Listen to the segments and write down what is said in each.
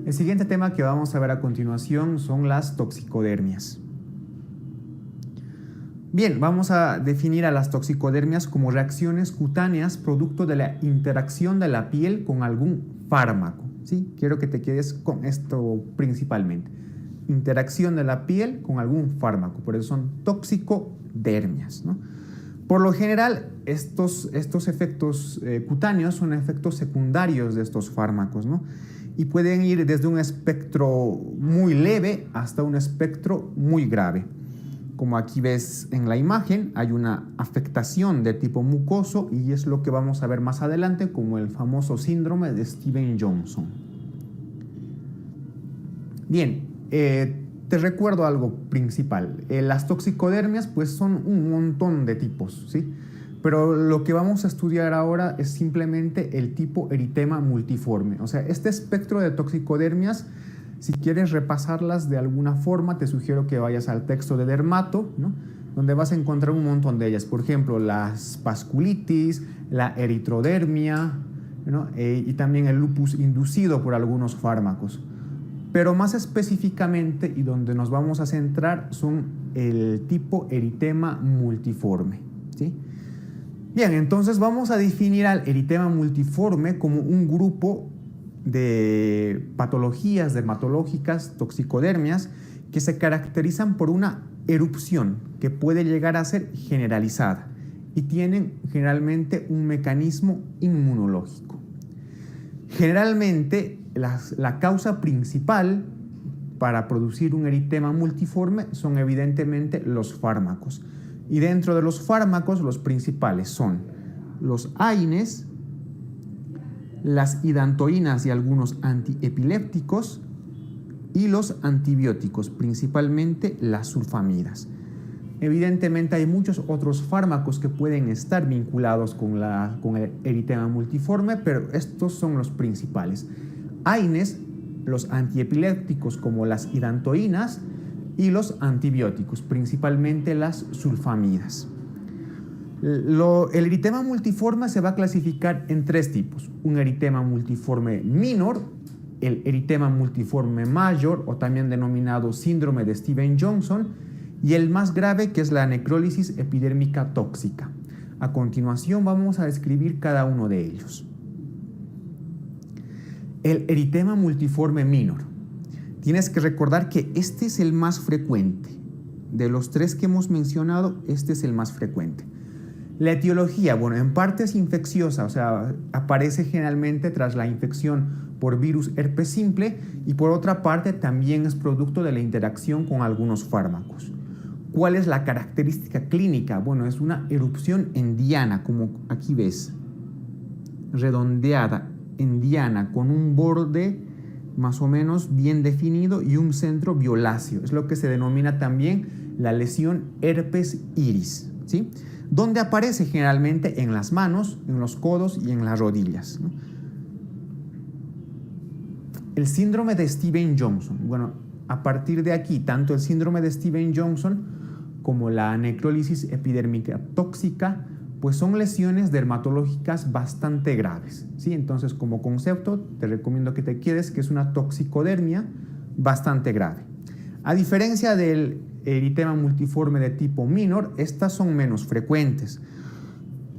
El siguiente tema que vamos a ver a continuación son las toxicodermias. Bien, vamos a definir a las toxicodermias como reacciones cutáneas producto de la interacción de la piel con algún fármaco. ¿Sí? Quiero que te quedes con esto principalmente. Interacción de la piel con algún fármaco, por eso son toxicodermias, ¿no? Por lo general, estos efectos cutáneos son efectos secundarios de estos fármacos, ¿no? Y pueden ir desde un espectro muy leve hasta un espectro muy grave. Como aquí ves en la imagen, hay una afectación de tipo mucoso y es lo que vamos a ver más adelante como el famoso síndrome de Stevens-Johnson. Bien, te recuerdo algo principal. Las toxicodermias pues son un montón de tipos, ¿sí? Pero lo que vamos a estudiar ahora es simplemente el tipo eritema multiforme. O sea, este espectro de toxicodermias, si quieres repasarlas de alguna forma, te sugiero que vayas al texto de Dermato, ¿no? Donde vas a encontrar un montón de ellas. Por ejemplo, las vasculitis, la eritrodermia, ¿no? Y también el lupus inducido por algunos fármacos. Pero más específicamente, y donde nos vamos a centrar, son el tipo eritema multiforme, ¿sí? Bien, entonces vamos a definir al eritema multiforme como un grupo de patologías dermatológicas, toxicodermias, que se caracterizan por una erupción que puede llegar a ser generalizada y tienen generalmente un mecanismo inmunológico. Generalmente, la causa principal para producir un eritema multiforme son evidentemente los fármacos. Y dentro de los fármacos, los principales son los AINES, las hidantoínas y algunos antiepilépticos y los antibióticos, principalmente las sulfamidas. Evidentemente hay muchos otros fármacos que pueden estar vinculados con el eritema multiforme, pero estos son los principales. AINES, los antiepilépticos como las hidantoínas y los antibióticos, principalmente las sulfamidas. El eritema multiforme se va a clasificar en tres tipos: un eritema multiforme minor, el eritema multiforme mayor o también denominado síndrome de Stevens-Johnson, y el más grave, que es la necrólisis epidérmica tóxica. A continuación vamos a describir cada uno de ellos. El eritema multiforme minor. Tienes que recordar que este es el más frecuente. De los tres que hemos mencionado, este es el más frecuente. La etiología, bueno, en parte es infecciosa, o sea, aparece generalmente tras la infección por virus herpes simple, y por otra parte también es producto de la interacción con algunos fármacos. ¿Cuál es la característica clínica? Bueno, es una erupción en diana, como aquí ves, redondeada, en diana, con un borde más o menos bien definido y un centro violáceo. Es lo que se denomina también la lesión herpes iris, ¿sí? Donde aparece generalmente en las manos, en los codos y en las rodillas, ¿no? El síndrome de Stevens-Johnson. Bueno, a partir de aquí, tanto el síndrome de Stevens-Johnson como la necrólisis epidérmica tóxica, pues son lesiones dermatológicas bastante graves, ¿sí? Entonces, como concepto, te recomiendo que te quedes que es una toxicodermia bastante grave. A diferencia del eritema multiforme de tipo minor, estas son menos frecuentes.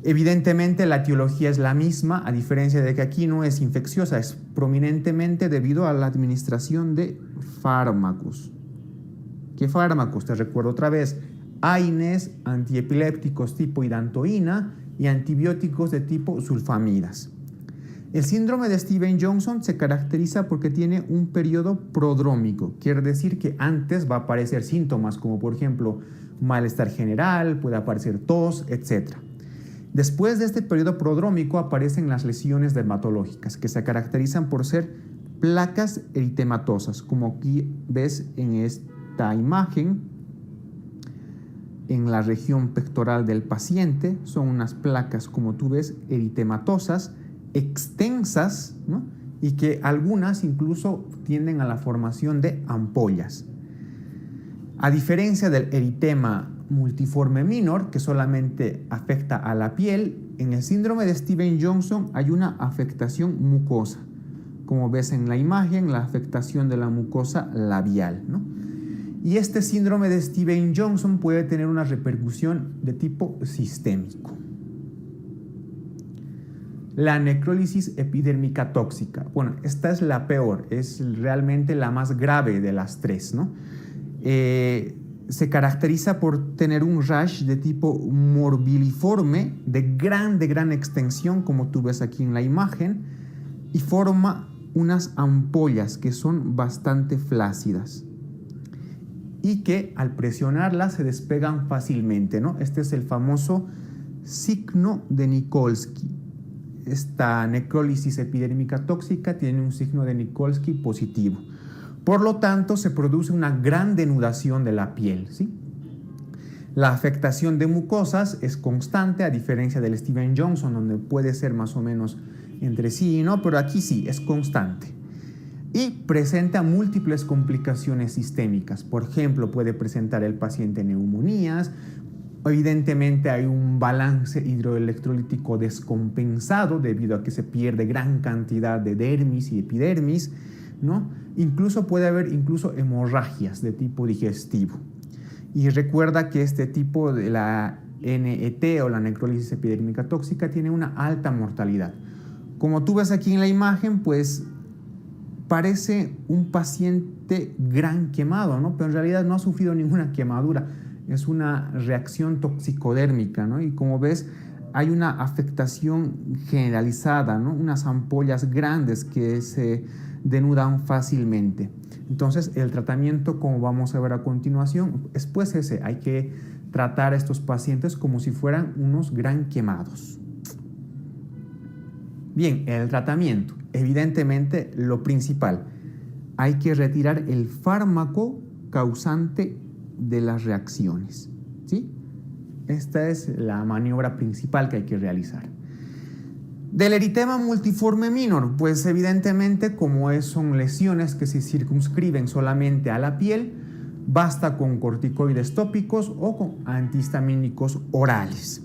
Evidentemente, la etiología es la misma, a diferencia de que aquí no es infecciosa, es prominentemente debido a la administración de fármacos. ¿Qué fármacos? Te recuerdo otra vez: AINES, antiepilépticos tipo hidantoína y antibióticos de tipo sulfamidas. El síndrome de Stevens-Johnson se caracteriza porque tiene un periodo prodrómico, quiere decir que antes va a aparecer síntomas como por ejemplo malestar general, puede aparecer tos, etc. Después de este periodo prodrómico aparecen las lesiones dermatológicas, que se caracterizan por ser placas eritematosas, como aquí ves en esta imagen. En la región pectoral del paciente son unas placas, como tú ves, eritematosas, extensas, ¿no? Y que algunas incluso tienden a la formación de ampollas. A diferencia del eritema multiforme minor, que solamente afecta a la piel, en el síndrome de Stevens-Johnson hay una afectación mucosa, como ves en la imagen, la afectación de la mucosa labial, ¿no? Y este síndrome de Stevens-Johnson puede tener una repercusión de tipo sistémico. La necrólisis epidérmica tóxica. Bueno, esta es la peor, es realmente la más grave de las tres, ¿no? Se caracteriza por tener un rash de tipo morbiliforme, de gran extensión, como tú ves aquí en la imagen, y forma unas ampollas que son bastante flácidas y que al presionarlas se despegan fácilmente, ¿no? Este es el famoso signo de Nikolsky. Esta necrólisis epidérmica tóxica tiene un signo de Nikolsky positivo. Por lo tanto, se produce una gran denudación de la piel, ¿sí? La afectación de mucosas es constante, a diferencia del Stevens-Johnson, donde puede ser más o menos entre sí y no, pero aquí sí, es constante. Y presenta múltiples complicaciones sistémicas. Por ejemplo, puede presentar el paciente neumonías. Evidentemente hay un balance hidroelectrolítico descompensado debido a que se pierde gran cantidad de dermis y epidermis, ¿no? Incluso puede haber hemorragias de tipo digestivo. Y recuerda que este tipo de la NET o la necrólisis epidérmica tóxica tiene una alta mortalidad. Como tú ves aquí en la imagen, pues parece un paciente gran quemado, ¿no? Pero en realidad no ha sufrido ninguna quemadura. Es una reacción toxicodérmica, ¿no? Y como ves, hay una afectación generalizada, ¿no? Unas ampollas grandes que se denudan fácilmente. Entonces, el tratamiento, como vamos a ver a continuación, es pues ese. Hay que tratar a estos pacientes como si fueran unos gran quemados. Bien, el tratamiento. Evidentemente, lo principal, hay que retirar el fármaco causante de las reacciones, ¿sí? Esta es la maniobra principal que hay que realizar. Del eritema multiforme minor, pues evidentemente como son lesiones que se circunscriben solamente a la piel, basta con corticoides tópicos o con antihistamínicos orales.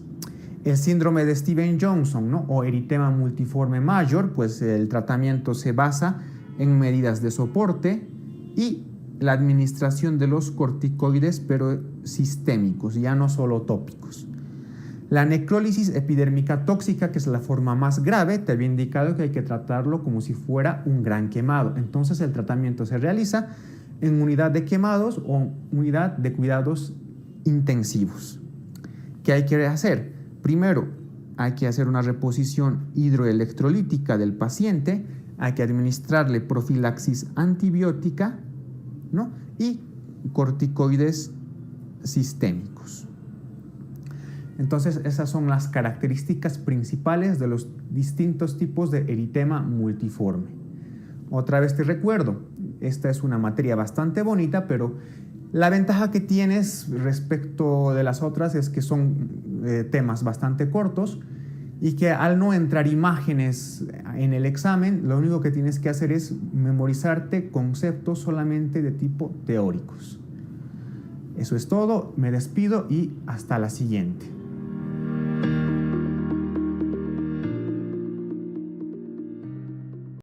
El síndrome de Stevens-Johnson, ¿no? O eritema multiforme mayor, pues el tratamiento se basa en medidas de soporte y la administración de los corticoides, pero sistémicos, ya no solo tópicos. La necrólisis epidérmica tóxica, que es la forma más grave, te había indicado que hay que tratarlo como si fuera un gran quemado. Entonces el tratamiento se realiza en unidad de quemados o unidad de cuidados intensivos. ¿Qué hay que hacer? Primero, hay que hacer una reposición hidroelectrolítica del paciente, hay que administrarle profilaxis antibiótica, ¿no? Y corticoides sistémicos. Entonces, esas son las características principales de los distintos tipos de eritema multiforme. Otra vez te recuerdo, esta es una materia bastante bonita, pero la ventaja que tienes respecto de las otras es que son temas bastante cortos y que al no entrar imágenes en el examen, lo único que tienes que hacer es memorizarte conceptos solamente de tipo teóricos. Eso es todo, me despido y hasta la siguiente.